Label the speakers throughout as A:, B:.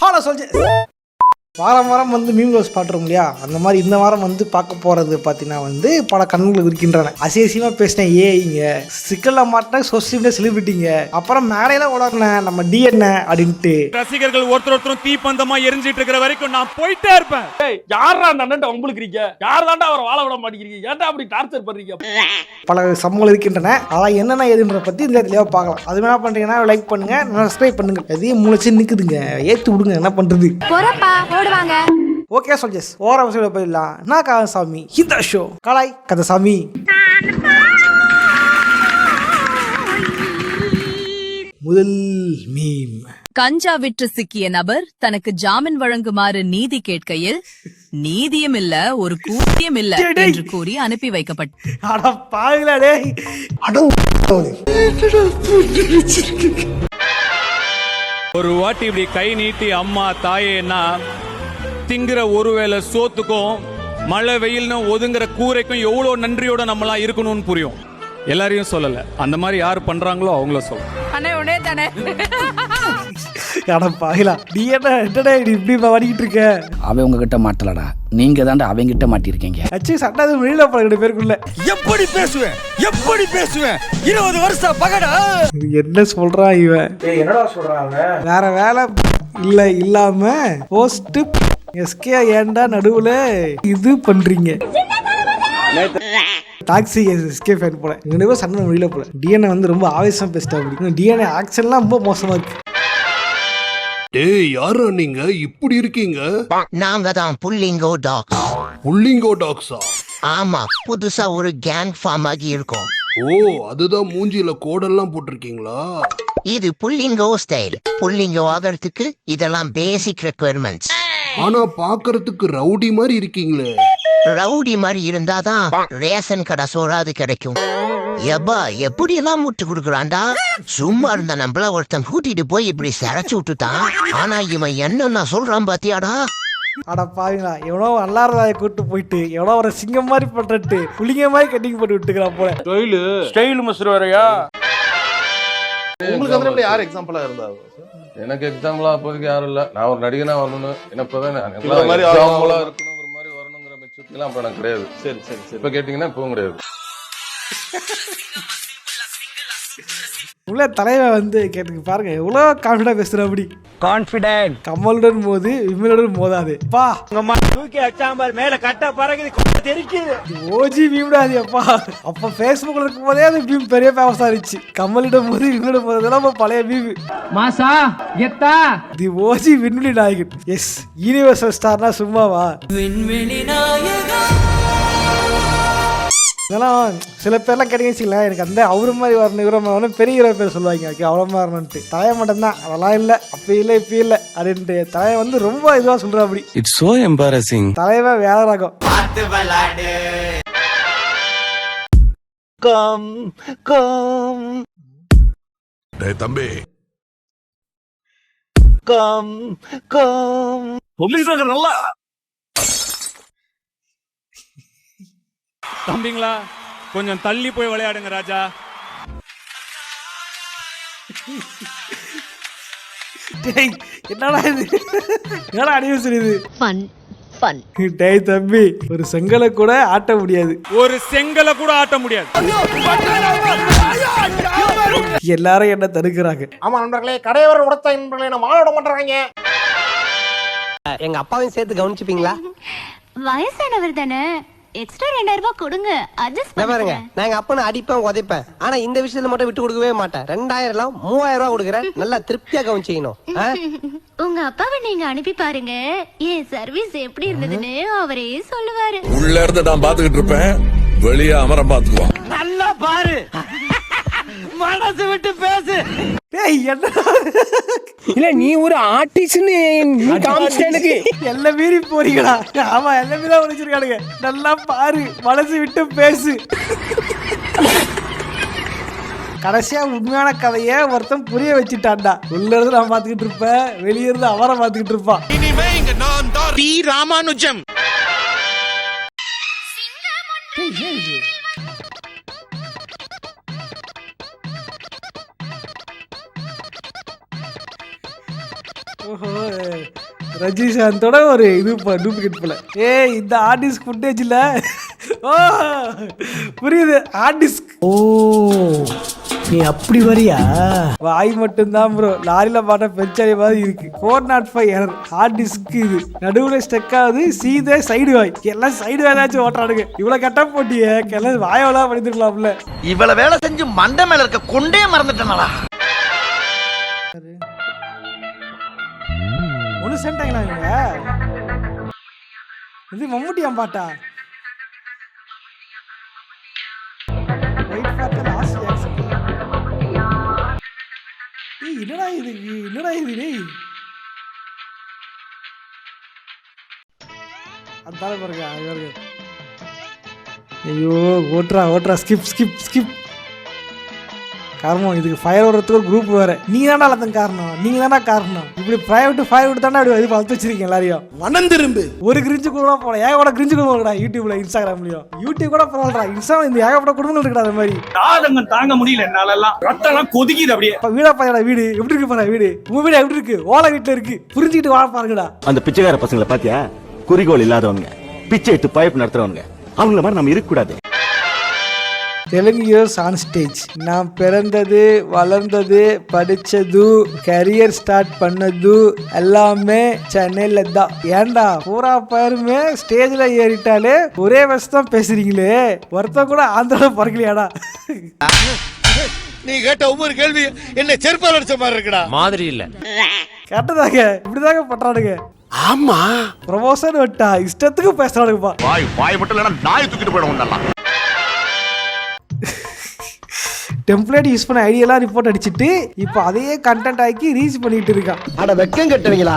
A: Hello சொல்ஜர். வாரம் வாரம் வந்து மீம் ரோஸ் பாட்டுறோம் இல்லையா, அந்த மாதிரி இந்த வாரம் வந்து பார்க்க போகிறது பார்த்தீங்கன்னா வந்து பல கண்கள் இருக்கின்றன. அசியசியமாக பேசினேன் ஏங்க, சிக்கலில் மாட்டின சோசியல் மீடியா செலிபிரிட்டிங்க, அப்புறம் மேடையில் உடனே நம்ம டிஎன்ஏ அப்படின்ட்டு
B: ரசிகர்கள் ஒருத்தரும் தீப்பந்தமா எரிஞ்சிட்டு இருக்கிற வரைக்கும் நான் போயிட்டே இருப்பேன்.
C: யாரா அந்த அண்ணன் உங்களுக்கு இருக்கீங்க? யார் தாண்டா அவரை வாழ விட மாட்டேங்கிறீங்க? ஏன்டா அப்படி டார்ச்சர் பண்றீங்க?
A: பல சம்பவங்கள் இருக்கின்றன. அதான் என்னென்ன ஏதுன்ற பற்றி இந்த தெளிவாக பார்க்கலாம். அது என்ன பண்ணுறீங்கன்னா லைக் பண்ணுங்க, சப்ஸ்கிரைப் பண்ணுங்க. எதையும் முளைச்சு நிற்குதுங்க, ஏற்றி விடுங்க, என்ன பண்ணுறது. ஓகே சொல்ஜஸ், ஓர அவசியம் போயிடலாம். நான் கந்தசாமி, இந்த ஷோ கலாய் கந்தசாமி. முதல் மீம்.
D: கஞ்சா விற்று சிக்கிய நபர் தனக்கு ஜாமீன் வழங்குமாறு நீதி கேட்கையில் நீதியும் இல்ல ஒரு கூத்தியம் இல்ல என்று கூறி அனுப்பி வைக்கப்பட்டார்.
A: அட பாவிகளே,
B: ஒரு வாட்டி இப்படி கை நீட்டி அம்மா தாயேன்னா திங்கிற ஒருவேளை சோத்துக்கும் மழை வெயில்னு ஒதுங்குற கூரைக்கும் எவ்வளவு நன்றியோட நம்மளாம் இருக்கணும்னு புரியும். எல்லாரையும் சொல்லல, அந்த மாதிரி யாரு பண்றாங்களோ அவங்கள சொல்ல.
E: அவன் உங்ககிட்ட மாட்டலடா, நீங்க தாண்டா அவங்கிட்ட மாட்டிருக்கீங்க.
F: எப்படி பேசுவேன் 20 வருஷம் பகடா.
A: என்ன சொல்றான் இவன்? என்னடா சொல்றான்? வேற வேலை இல்ல இல்லாம போஸ்ட் எஸ்கே ஏண்டா நடுவுல இது பண்றீங்க? டாக்ஸி எஸ்கே ஃபேன் போல இவனுக்கு சண்டை முடியல போல. டிஎன்ஏ வந்து ரொம்ப ஆவேசமா பேசிட்டா. அப்படி டிஎன்ஏ ஆக்ஷன்லாம் ரொம்ப மோசமா இருக்கு.
G: டேய் யாரா நீங்க இப்படி இருக்கீங்க?
H: நாங்க தான் புல்லிங்கோ டாக்ஸ்.
G: புல்லிங்கோ டாக்ஸா?
H: ஆமா, புதுசா ஒரு கேங் ஃபார்ம் ஆகி இருக்கோம்.
G: ஓ, அதுதான் மூஞ்சில கோடெல்லாம் போட்டிருக்கீங்களா?
H: இது புல்லிங்கோ ஸ்டைல். புல்லிங்கோ ஆகிறதுக்கு இதெல்லாம் பேசிக் ரெக்குயர்மெண்ட்ஸ்.
G: ஆனா பாக்குறதுக்கு ரவுடி மாதிரி இருக்கீங்களே.
H: ரவுடி மாதிரி இருந்தாதான் ரேஷன் கடை சோறாது கிடைக்கும். எப்பா எப்படி எல்லாம் முட்டு கொடுக்குறான்டா. சும்மா இருந்த நம்மள ஒருத்தன் கூட்டிட்டு போய் இப்படி சரைச்சு விட்டுட்டான். ஆனா இவன் என்னன்னா சொல்றான் பாத்தியாடா.
A: அட பாருங்களா, எவ்வளோ அல்லாரதாய கூட்டு போயிட்டு எவ்வளோ ஒரு சிங்கம் மாதிரி பண்றட்டு புளிங்க மாதிரி கட்டிங் போட்டு விட்டுக்கிறான் போல.
C: ஸ்டைல் மிஸ்டர் வரையா?
I: உங்களுக்கு அந்த யார் எக்ஸாம்பிளா இருந்தா?
J: எனக்கு எக்ஸாம்பிளா அப்போதைக்கு யாரும் இல்ல. நான் ஒரு நடிகனா வரணும்னு எனப்பதான் இருக்கணும், ஒரு மாதிரி வரணுங்கிற மெச்சூரிட்டிலாம் அப்ப எனக்கு கிடையாது.
I: சரி சரி சரி.
J: இப்ப கேட்டீங்கன்னா இப்பவும் கிடையாது.
A: உள்ள தலைவன் வந்து கேட்டுக்கு பாருங்க எவ்வளோ கான்ஃபிடா பேசுற. அப்படி
C: கான்ஃபிடென்ட்
A: கமலுடன் மோது விமலுடன் மோதாது. பா
C: தூக்கி அச்சாம்பார் மேல கட்ட பறகுது தெரிக்குது.
A: ஓஜி மீம்டாது அப்பா. அப்ப பேஸ்புக்ல இருக்கும் போதே அது மீம் பெரிய ஃபேமஸா இருந்துச்சு. கமலிடம் போது விமலிடம் போது அதெல்லாம் பழைய மீம்.
C: மாசா கெத்தா
A: தி ஓஜி விண்வெளி நாயகன். எஸ், யூனிவர்சல் ஸ்டார்னா சும்மாவா?
D: விண்வெளி நாயகா.
A: இதெல்லாம் சில பேர்லாம் கிடைச்சிங்களா, எனக்கு அந்த அவரு மாதிரி வரணும் இவர மாதிரி வரணும் பெரிய ஹீரோ பேர் சொல்லுவாங்க. ஓகே, அவ்வளோ மாதிரி வரணுன்ட்டு. தலைய மட்டும்தான் அதெல்லாம் இல்லை, அப்போ இல்லை இப்போ இல்லை அப்படின்ட்டு தலைய வந்து ரொம்ப இதுவாக சொல்கிறா. அப்படி
F: இட்ஸ் சோ எம்பாரசிங்.
A: தலைவன் வேற ரகம்.
G: தம்பி
C: நல்லா
B: தம்பிங்களா, கொஞ்சம் தள்ளி போய் விளையாடுங்க ராஜா.
A: என்னடா இது? என்னடா அனிவர்சரி இது?
D: Fun fun.
A: டேய் தம்பி, ஒரு செங்கலை கூட ஆட்ட முடியாது.
B: ஒரு செங்கலை கூட ஆட்ட முடியாது.
A: எல்லாரும் என்ன தடுக்கிறாங்க.
I: ஆமா நண்பர்களே, கடையவர் உடத்த நண்பர்களே, நம்ம ஆளோட பண்றாங்க.
C: எங்க அப்பாவையும் சேர்த்து கவனிச்சுப்பீங்களா?
K: வயசானவர் தானே, எக்ஸ்ட்ரா 2000 ரூபாய் கொடுங்க, அட்ஜஸ்ட் பண்ணுங்க.
C: நான் எங்க அப்பனை அடிப்பேன் உதைப்பேன், ஆனா இந்த விஷயத்துல மட்டும் விட்டு கொடுக்கவே மாட்டேன். 2000 எல்லாம் 3000 ரூபாய் கொடுக்குறேன், நல்லா திருப்தியா கவனிச்சிக்கணும்.
K: உங்க அப்பாவை நீங்க அனுப்பி பாருங்க, என் சர்வீஸ் எப்படி இருந்ததுன்னு அவரே சொல்லுவாரு.
F: உள்ள இருந்து நான் பாத்துக்கிட்டு இருப்பேன், வெளியே அமரம் பாத்துக்குவான்.
C: நல்லா பாரு, மனசு விட்டு பேசு.
A: டேய் என்ன
C: இல்ல நீ ஒரு ஆர்டிஸ்ட்னு காமிச்சிட்டேனுக்கு
A: எல்லாம் மீறி போறீங்களா? ஆமா, எல்லாம் மீறி முடிச்சிருக்கானுங்க. நல்லா பாரு, மனசு விட்டு பேசு. கடைசியா உண்மையான கதைய ஒருத்தன் புரிய வச்சுட்டான்டா. உள்ள இருந்து நான் பாத்துக்கிட்டு இருப்பேன், வெளியே இருந்து அவரை பாத்துக்கிட்டு இருப்பான்.
F: இனிமே இங்க நான் தான் டி ராமானுஜம்.
A: ஓஹோ, ரஜினிகாந்தோட ஒரு இது டூப்ளிகேட் போல. இந்த ஹார்ட் டிஸ்க் ஃபுட்டேஜ் இல்ல. ஓ புரியுது, ஹார்ட் டிஸ்க். ஓ நீ அப்படி வரியா? வாய் மட்டும்தான் ப்ரோ, லாரியில பாட்ட பெருச்சாலி மாதிரி இருக்கு. 405 எரர் ஹார்ட் டிஸ்க். இது நடுவுல ஸ்டெக் ஆகுது, சீதே சைடு வாய். எல்லாம் சைடு வாயாச்சும் ஓட்டுறானுங்க. இவ்வளவு கட்ட போட்டியே எல்லாம் வாயவெல்லாம் பண்ணிருக்கலாம்ல.
C: இவ்வளவு வேலை செஞ்சு மண்டை மேல இருக்க கொண்டே மறந்துட்டேனா?
A: ஒண்ணு சென்ட்டாங்களா இவங்க? இது மம்முட்டியா பாட்டா? Wait for the last reaction. என்னடா இது டேய்? அதால பாருங்க. ஐயோ ஓட்ரா ஸ்கிப். காரணம் இதுக்கு ஃபயர் வர்றதுக்கு ஒரு குரூப் வேற. நீங்க தானே அதன் காரணம். இப்படி பிரைவேட் ஃபயர் விட்டு தானே அப்படி வளர்த்து வச்சிருக்கீங்க எல்லாரையும்.
C: மனம் திரும்பு.
A: ஒரு கிரிஞ்சு கூட போல, ஏகப்பட்ட கிரிஞ்சு கூட போகடா. யூடியூப்ல இன்ஸ்டாகிராம்லயும். யூடியூப் கூட பரவாயில்லடா, இன்ஸ்டாகிராம் இந்த ஏகப்பட்ட குடும்பங்கள் இருக்குடா. அது மாதிரி
B: தாங்க முடியல என்னால, ரத்தம் கொதிக்குது அப்படியே.
A: வீடா பாயடா, வீடு எப்படி இருக்கு பாரு. வீடு உங்க வீடு எப்படி இருக்கு? ஓலை வீட்டுல இருக்கு. புரிஞ்சுக்கிட்டு வாழ பாருங்கடா.
L: அந்த பிச்சைக்கார பசங்களை பாத்தியா? குறிக்கோள் இல்லாதவங்க, பிச்சை எடுத்து பைப் நடத்துறவங்க, அவங்கள மாதிரி நம்ம இருக்கக்கூடாது.
A: Telugu heroes on stage. நான் பிறந்தது, வளர்ந்தது, படிச்சது, கரியர் ஸ்டார்ட் பண்ணது எல்லாமே சென்னையில தான். ஏன்டா பூரா பேருமே ஸ்டேஜ்ல ஏறிட்டாலே ஒரே வயசு தான் பேசுறீங்களே, ஒருத்தன் கூட ஆந்திரா பறக்கலையாடா?
C: நீ கேட்ட ஒவ்வொரு கேள்வி என்ன செருப்பால் அடிச்ச மாதிரி இருக்குடா. மாதிரி இல்ல.
A: கேட்டதாங்க இப்படிதாங்க பண்றானுங்க.
C: ஆமா
A: ப்ரமோஷன் விட்டா இஷ்டத்துக்கு பேசுறானுங்கப்பா.
C: வாய் மட்டும் இல்லைன்னா நாய் தூக்கிட்டு போயிடும் நல்லா.
A: டெம்ப்ளேட் யூஸ் பண்ண ஐடியெல்லாம் ரிப்போர்ட் அடிச்சிட்டு இப்போ அதையே கண்டென்ட் ஆக்கி ரீச் பண்ணிட்டு இருக்கான்.
C: அட வெக்கம் கட்டுவீங்களா?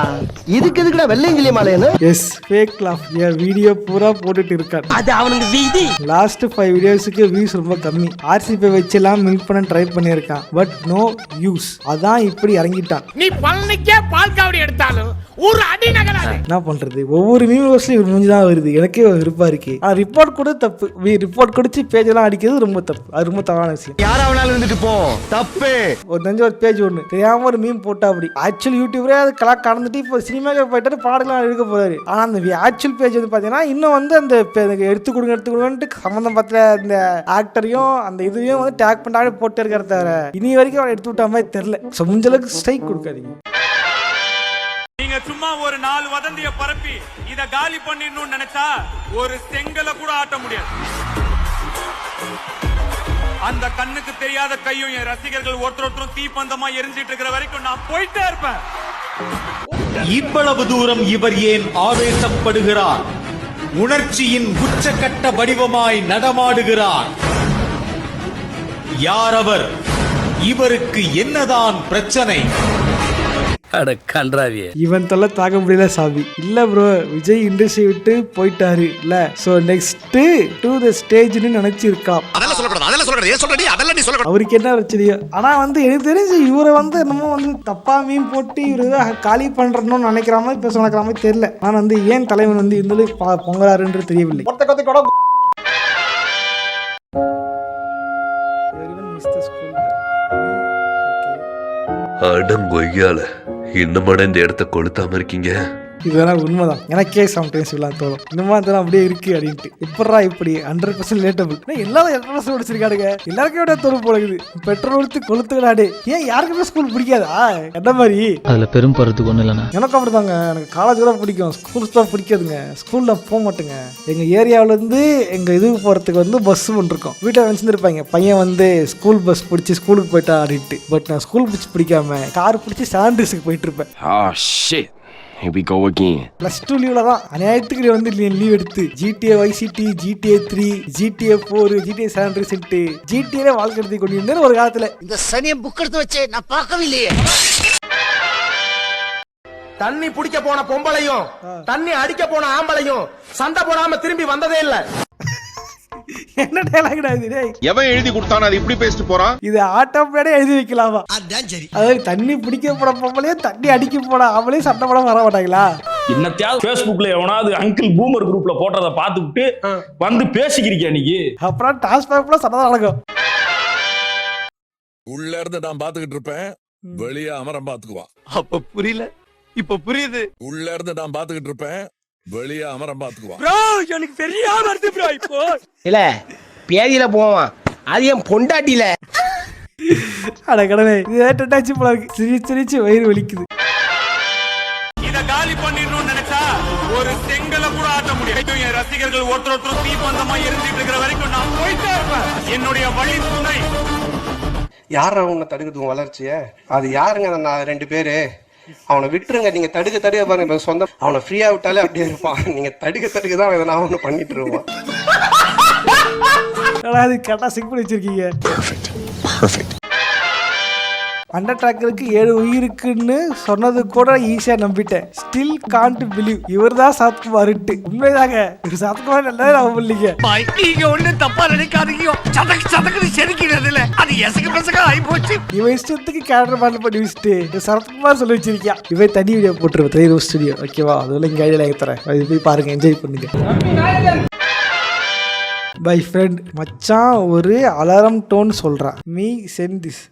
C: இதுக்கு எதுக்குடா வெள்ளையங்கிலி மாலையன்னு?
A: Yes fake laugh. என் வீடியோ பூரா போட்டுட்டு இருக்கான்.
C: அது அவனுக்கு வீதி.
A: லாஸ்ட் 5 வீடியோஸ்க்கு வியூஸ் ரொம்ப கம்மி. ஆர்சிபி வச்செல்லாம் மில்க் பண்ண ட்ரை பண்ணியிருக்கான், பட் நோ யூஸ். அதான் இப்படி இறங்கிட்டான்.
C: நீ பழனிக்கே பால் காவடி எடுத்தாலும் ஒரு அடி நகராது.
A: என்ன பண்றது? ஒவ்வொரு வியூவர்ஸ்லயும் இவர் மூஞ்சி தான் வருது. எனக்கே விருப்பா இருக்கு. ஆனா ரிப்போர்ட் கூட தப்பு. ரிப்போர்ட் கொடுத்து பேஜ் எல்லாம் அடிக்கிறது ரொம்ப தப்பு. அது ரொம்ப தவறான விஷயம்.
C: யாராவனாலும் இருந்துட்டு போ, தப்பு.
A: ஒரு பேஜ் ஒண்ணு தெரியாம ஒரு மீம் போட்டா அப்படி ஆக்சுவல் யூடியூபரே அது கலா கடந்துட்டு இப்போ சினிமாக்கு போயிட்டு பாடலாம் எடுக்க போறாரு. ஆனா அந்த ஆக்சுவல் பேஜ் வந்து பாத்தீங்கன்னா இன்னும் வந்து அந்த எடுத்து கொடுங்கன்ட்டு சம்பந்தம் பத்திர அந்த ஆக்டரையும் அந்த இதையும் வந்து டேக் பண்ணாலே போட்டு இருக்கிறத தவிர இனி வரைக்கும் அவன் எடுத்து விட்ட மாதிரி தெரியல. ஸோ முடிஞ்சளவுக்கு ஸ்ட்ரைக் கொடுக்காதீங்க.
B: நீங்க சும்மா ஒரு 4 வதந்திய பரப்பி இத காலி பண்ணிடணும்னு நினைச்சா ஒரு செங்கலை கூட ஆட்ட முடியாது. அந்த கண்ணுக்கு தெரியாத கையும் என் ரசிகர்கள் ஒருத்தரும் தீப்பந்தமா எரிஞ்சிட்டு இருக்கிற வரைக்கும் நான் போயிட்டே இருப்பேன்.
M: இவ்வளவு தூரம் இவர் ஏன் ஆவேசப்படுகிறார்? உணர்ச்சியின் உச்சக்கட்ட வடிவமாய் நடமாடுகிறார். யார் அவர்? இவருக்கு என்னதான் பிரச்சனை?
A: இவன் தொல்லை தாக்க முடியல சாமி. இல்ல ப்ரோ, விஜய் இண்டஸ்ட்ரி விட்டு போயிட்டாரு இல்ல. சோ நெக்ஸ்ட் டு தி ஸ்டேஜ்னு நினைச்சிருக்கான். அவருக்கு என்ன பிரச்சனையோ. ஆனா வந்து எனக்கு தெரிஞ்சு இவரை வந்து என்னமோ வந்து தப்பா மீன் போட்டு இவரு காலி பண்றணும்னு நினைக்கிற மாதிரி பேச நினைக்கிற மாதிரி தெரியல. ஆனா வந்து ஏன் தலைவன் வந்து இந்த பொங்கலாருன்னு தெரியவில்லை.
F: அடங்கொய்யால இன்னும் இந்த இடத்த கொளுத்தாம இருக்கீங்க.
A: இதெல்லாம் உண்மைதான். எனக்கே சம்டைம்ஸ் எல்லாம் தோணும் இன்னுமா இதெல்லாம் அப்படியே இருக்கு அப்படின்ட்டு. எப்படா இப்படி 100% லேட்டபிள் எல்லாரும் 100% படிச்சிருக்காடுங்க. எல்லாருக்கும் விட தோணும் போலகுது. பெட்ரோல் ஊற்றி கொளுத்துக்கடாடே. ஏன் யாருக்குமே ஸ்கூல் பிடிக்காதா? என்ன மாதிரி
E: அதுல பெரும் போறதுக்கு ஒண்ணு இல்லைண்ணா.
A: எனக்கு அப்படிதாங்க. எனக்கு காலேஜ் தான் பிடிக்கும், ஸ்கூல்ஸ் தான் பிடிக்காதுங்க. ஸ்கூல்ல போக மாட்டேங்க. எங்க ஏரியாவில இருந்து எங்க இதுக்கு போறதுக்கு வந்து பஸ் ஒன்று இருக்கும். வீட்டில் நினைச்சிருப்பாங்க பையன் வந்து ஸ்கூல் பஸ் பிடிச்சி ஸ்கூலுக்கு போயிட்டா அப்படின்ட்டு. பட் நான் ஸ்கூல் பஸ் பிடிக்காம கார் பிடிச்சி சாண்ட்ரிஸ்க்கு போயிட்டு இருப்பேன்.
L: Here we go again.
A: +2 லீவ்ல தான் அநியாயத்துக்கு வந்து லீவ் எடுத்து GTA Vice City, GTA 3, GTA 4, GTA San Andreas GTA வாழ்க்கை எடுத்து கொண்டிருந்தேன் ஒரு காலத்துல.
C: இந்த சனியை புக் எடுத்து வச்சே நான் பார்க்கவே இல்லையே. தண்ணி பிடிக்க போன பொம்பளையும் தண்ணி அடிக்க போன ஆம்பளையும் சண்டை போடாம திரும்பி வந்ததே இல்ல.
A: என்ன டயலாக்டா இது டேய்?
J: எவன் எழுதி கொடுத்தானே அது இப்படி பேசிட்டு போறான்?
A: இது ஆட்டோமேட்டிக்கா எழுதி வைக்கலாமா?
C: அதான் சரி.
A: அதாவது தண்ணி பிடிக்க போட பொம்பளையே தண்ணி அடிக்க போட அவளே சண்டை போட வர மாட்டாங்களா?
M: என்னத்தையாவது Facebookல எவனாவது அங்கிள் பூமர் குரூப்ல போட்டதை பார்த்துட்டு வந்து பேசிக்கிறீங்க நீங்க.
A: அப்புறம் டாஸ்பாக்ல சண்டை நடக்கும்.
F: உள்ள இருந்து நான் பாத்துக்கிட்டு இருப்பேன், வெளியே அமரம் பாத்துக்குவான்.
C: அப்ப புரியல. இப்ப புரியுது.
F: உள்ள இருந்து நான் பாத்துக்கிட்டு இருப்பேன், வெளியே அமரம் பாத்துக்குவான்.
C: எனக்கு சரியா வருது ப்ரோ இப்போ. இல்ல பேதியில போவான், அது என் பொண்டாட்டில.
A: அட கடவுளே, இது டட்டாச்சு போல இருக்கு. சிரிச்சு வயிறு வலிக்குது.
B: இத காலி பண்ணிடணும்னு நினைச்சா ஒரு செங்கல கூட ஆட்ட முடியும். என் ரசிகர்கள் ஒருத்தர் தீபந்தமா எரிஞ்சிட்டு இருக்கிற வரைக்கும் நான் போயிட்டே இருப்பேன். என்னுடைய வழி துணை.
C: யார உன்னை தடுக்குது வளர்ச்சிய? அது யாருங்க? நான் 2 பேரு. அவனை விட்டுருங்க. நீங்க தடுக்க பாருங்க, சொந்தம். அவனை ஃப்ரீயா விட்டாலே அப்படியே இருப்பான். நீங்க தடுக்க தான் எதனா ஒண்ணு பண்ணிட்டு இருப்பான்.
A: அது கரெக்டா சிக் பண்ணி வச்சிருக்கீங்க. அண்டர் ட்ராக்கருக்கு 7 உயிருக்குன்னு சொன்னது கூட ஈஸியா நம்பிட்டேன். ஸ்டில் காண்ட் பிலீவ் இவர் தான் சரத்குமார்ட்டு. உண்மைதாங்க, இவர் சரத்குமார் நல்லா நம்ப இல்லைங்க.
C: நீங்க ஒண்ணு தப்பா நினைக்காதீங்க. சதக்கு செதுக்கிறதுல அது எசக்கு பெசக ஆகி போச்சு.
A: இவன் இஷ்டத்துக்கு கேரக்டர் மாடல் பண்ணி வச்சுட்டு சரத்குமார் சொல்லி வச்சிருக்கியா. இவன் தனி வீடியோ போட்டுருவேன், த்ரீ ரோஸ் ஸ்டுடியோ. ஓகேவா? அதெல்லாம் இங்கே ஐடியா தரேன், அது போய் பாருங்க, என்ஜாய் பண்ணுங்க. பை ஃப்ரெண்ட் மச்சான் ஒரு அலாரம் டோன் சொல்றான். Me sent this.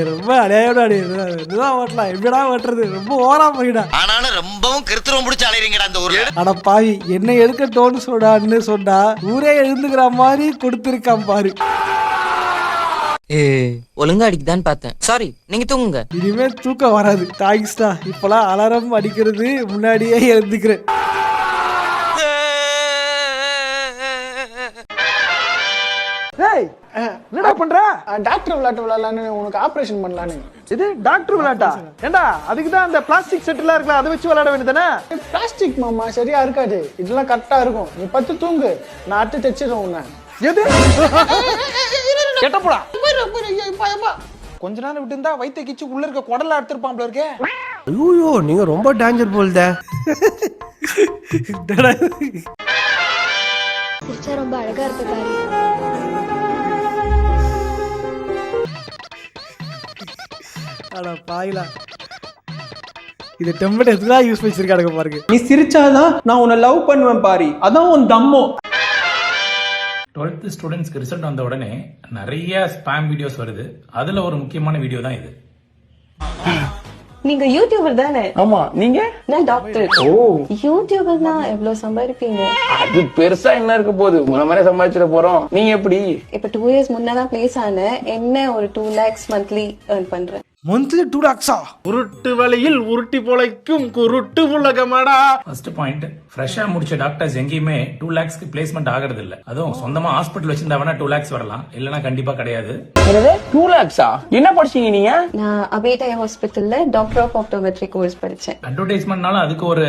A: ரொம்ப அடையோட இதுதான் ஓட்டலாம். எப்படா ஓட்டுறது? ரொம்ப ஓரா போயிடா.
C: ஆனாலும் ரொம்பவும் கிருத்திரம் பிடிச்சி அலையறீங்கடா அந்த ஊர்ல.
A: அட பாவி, என்ன எடுக்க டோன் சொடான்னு சொன்னா ஊரே எழுந்துக்கிற மாதிரி கொடுத்துருக்கான் பாரு.
E: ஒழுங்கா அடிக்குதான்னு பார்த்தேன். சாரி, நீங்க தூங்குங்க.
A: இனிமே தூக்கம் வராது. தேங்க்ஸ்டா. இப்பெல்லாம் அலாரம் அடிக்கிறது முன்னாடியே எழுந்துக்கிறேன். என்னடா பண்ற?
C: டாக்டர் விளையாடலான்னு உனக்கு ஆபரேஷன் பண்ணலான்னு.
A: இது டாக்டர் விளையாட்டா? ஏண்டா அதுக்கு தான் அந்த பிளாஸ்டிக் செட்லாம் இருக்குல்ல, அதை வச்சு விளையாட வேண்டியதானே?
C: பிளாஸ்டிக் மாமா சரியா இருக்காது, இதெல்லாம் கரெக்டா இருக்கும். நீ பத்து தூங்கு, நான் அடுத்து தைச்சிடுறேன் உன்னை.
A: எது கெட்டப்படா? கொஞ்ச நேரம் விட்டு இருந்தா வயிற்று கிச்சு உள்ள இருக்க குடல எடுத்துருப்பான் போல இருக்கே.
C: ஐயோ, நீங்க ரொம்ப டேஞ்சர் போல்தே.
K: ரொம்ப அழகா இருக்கு பாரு.
A: அட பாயிலா, இது டெம்ப்ளேட் எதுதான் யூஸ் பண்ணிருக்காங்க பாருங்க.
C: நீ சிரிச்சாதான் நான் உன்னை லவ் பண்ணுவேன் பாரி, அதான் உன் தம்மோ.
M: 12th ஸ்டூடெண்ட்ஸ்க்கு ரிசல்ட் வந்த உடனே நிறைய ஸ்பாம் வீடியோஸ் வருது. அதுல ஒரு முக்கியமான வீடியோ தான் இது.
D: நீங்க யூடியூபர் தானே?
C: ஆமா, நீங்க?
D: நான் டாக்டர்.
C: ஓ,
D: யூடியூபர்னா எவ்வளவு சம்பாதிப்பீங்க?
C: அது பெருசா என்ன இருக்க போகுது, முன்ன மாதிரி சம்பாதிச்சிட போறோம். நீங்க எப்படி?
D: இப்ப 2 years முன்னதான் பிளேஸ் ஆனேன். என்ன ஒரு 2 lakhs மந்த்லி earn பண்றேன்.
A: மந்த்லி 2 lakhs-ஆ?
M: உருட்டு வலையில் உருட்டி பொழைக்கும் குருட்டு உலகமாடா. ஃபர்ஸ்ட் பாயிண்ட், ஃப்ரெஷ்ஷா முடிச்ச டாக்டர்ஸ் எங்கேயுமே 2 lakhsக்கு பிளேஸ்மெண்ட் ஆகிறது இல்ல. அதுவும் சொந்தமா ஹாஸ்பிட்டல் வச்சிருந்தா வேணா 2 lakhs வரலாம், இல்லனா கண்டிப்பா கிடையாது.
C: 2 lakhs-ஆ? என்ன படிச்சீங்க நீங்க?
D: நான் அபேட்டா ஹாஸ்பிட்டல்ல டாக்டர் ஆஃப் ஆப்டோமெட்ரி கோர்ஸ் படிச்சேன்.
M: அட்வர்டைஸ்மெண்ட்னால அதுக்கு ஒரு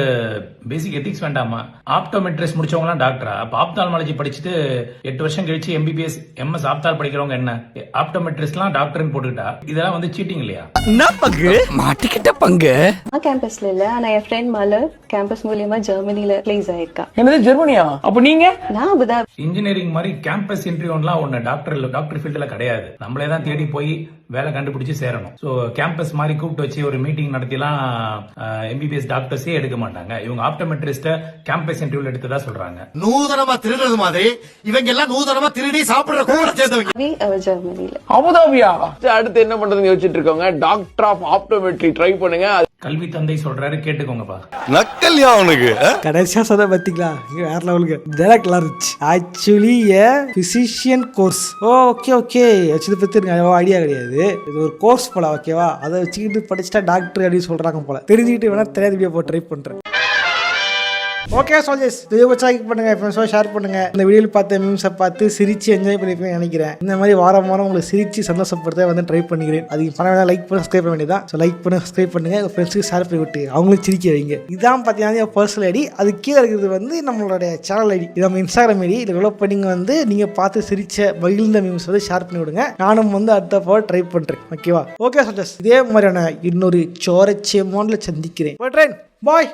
M: பேசிக் எத்திக்ஸ் வேண்டாமா? ஆப்டோமெட்ரிஸ்ட் முடிச்சவங்கலாம் டாக்டரா? அப்ப ஆப்தால்மாலஜி படிச்சுட்டு 8 வருஷம் கழிச்சு MBBS MS ஆப்தால் படிக்கிறவங்க என்ன ஆப்டோமெட்ரிஸ்ட்லாம் டாக்டர்னு போட்டுக்கிட்டா இதெல்லாம் வந்து சீட்டிங் இல்லையா?
C: என்ன பங்கு மாட்டிக்கிட்ட பங்கு?
D: கேம்பஸ்ல இல்ல, ஆனா என் ஃப்ரெண்ட் மலர் கேம்பஸ் மூலமா ஜெர்மனில பிளேஸ் ஆயிருக்கா.
C: என்னது ஜெர்மனியா? அப்ப நீங்க?
D: நான் அபுதாபி.
M: இன்ஜினியரிங் மாதிரி கேம்பஸ் இன்டர்வியூலாம் ஒண்ணு டாக்டர் ஃபீல்டுல கிடையாது. நம்மளே தான் தேடி போய் வேலை கண்டுபிடிச்சு சேரணும். சோ கேம்பஸ் மாதிரி கூப்பிட்டு வச்சு ஒரு மீட்டிங் நடத்திலாம் MBBS டாக்டர்ஸே எடுக்க மாட்டாங்க. இவங்க ஆப்டோமெட்ரிஸ்ட கேம்பஸ் இன்டர்வியூல எடுத்ததா சொல்றாங்க.
C: நூதனமா திருடுறது மாதிரி இவங்க எல்லாம் நூதனமா திருடி சாப்பிடுற கூட சேர்ந்தவங்க.
D: ஜெர்மனில.
C: அபுதாபியா? அடுத்து என்ன பண்றதுன்னு யோசிச்சுட்டு இருக்காங்க. டாக்டர் ஆஃப் ஆப்டோமெட்ரி ட்ரை பண்ணுங்க.
M: கல்வி தந்தை சொல்றாரு, கேட்டுக்கோங்கப்பா.
F: நக்கல்யா அவனுக்கு.
A: கடைசியா சொன்ன பாத்தீங்களா, வேற லெவலுக்கு டைரக்ட் லாரிச். Actually a physician course. Okay இதை பத்தி எனக்கு ஐடியா கிடையாது. இது ஒரு கோர்ஸ் போல, ஓகேவா? அதை வச்சுக்கிட்டு படிச்சுட்டா டாக்டர் அப்படின்னு சொல்றாங்க போல. தெரிஞ்சுக்கிட்டு வேணா தெரியாத வீடியோ போட்டு ட்ரை பண்றேன். ஓகே சோல்ஜர்ஸ், வீடியோ லைக் பண்ணுங்க, ஃப்ரெண்ட்ஸோட ஷேர் பண்ணுங்க. இந்த வீடியோவில் பார்த்த மீம்ஸை பார்த்து சிரிச்சு என்ஜாய் பண்ணிருப்பேன்னு நினைக்கிறேன். இந்த மாதிரி வாரம் உங்களுக்கு சிரிச்சு சந்தோஷப்படுத்த வந்து ட்ரை பண்ணிக்கிறேன். அதுக்கு பண்ண வேணா லைக் பண்ணி சப்ஸ்கிரைப் பண்ண வேண்டியதான். ஸோ லைக் பண்ணி சப்ஸ்கிரைப் பண்ணுங்க, உங்கள் ஃப்ரெண்ட்ஸுக்கு ஷேர் பண்ணி விட்டு அவங்களும் சிரிக்க வைங்க. இதான் பார்த்தீங்கன்னா பர்சனல் ஐடி. அது கீழே இருக்கிறது வந்து நம்மளுடைய சேனல் ஐடி. இது நம்ம இன்ஸ்டாகிராம் ஐடி. இதை டெவலப் பண்ணிங்க வந்து நீங்கள் பார்த்து சிரிச்ச மகிழ்ந்த மீம்ஸ் வந்து ஷேர் பண்ணி விடுங்க. நானும் வந்து அடுத்த போல் ட்ரை பண்ணுறேன். ஓகேவா? ஓகே சோல்ஜர்ஸ், இதே மாதிரியான இன்னொரு சோரச்சேமான்ல சந்திக்கிறேன். போய்ட்றேன். பாய்.